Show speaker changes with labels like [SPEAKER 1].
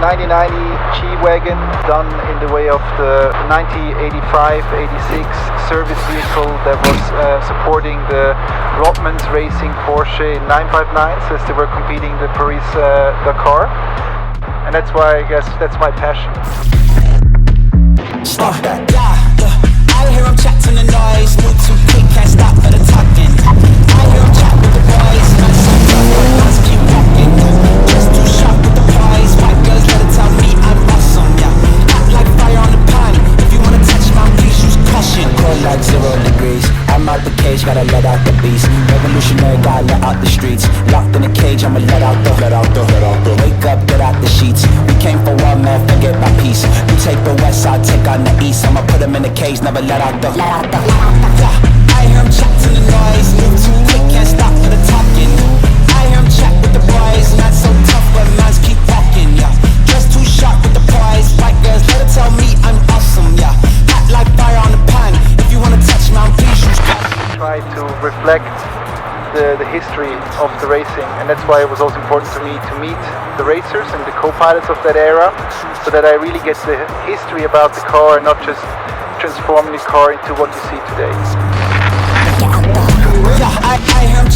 [SPEAKER 1] 1990 G Wagon, done in the way of the 1985-86 service vehicle that was supporting the Rodman's Racing Porsche 959s as they were competing the Paris Dakar, and that's why I guess that's my passion.
[SPEAKER 2] Stop that. I hear him chat to the noise, move too quick, can't stop for the talking. I hear him chat with the boys, not so tough, but let's keep walking. Just too sharp with the boys, white girls let it tell me I'm awesome, yeah. Hot like fire on the pan, if you wanna touch my please use caution. Cold like 0 degrees, I'm out the cage, gotta let out the beast. Revolutionary, gotta let out the streets. Locked in a cage, I'ma let out the wake up, get out the sheets. We came for one man, forget my peace. You take the west, I'll take on the east. I'ma put him in the cage, never let out the I hear him chat to the noise, move too quick, can't stop for the talking. I hear him chat with the boys, not so tough, but minds keep walking, yeah. Just too sharp with the boys, white girls, let her tell me I'm awesome, yeah. Hot like fire on the pan, if you wanna touch my please use caution.
[SPEAKER 1] Try to reflect the history of the racing, and that's why it was also important to me to meet the racers and the co-pilots of that era, so that I really get the history about the car and not just transforming the car into what you see today.
[SPEAKER 2] Yeah, I hear him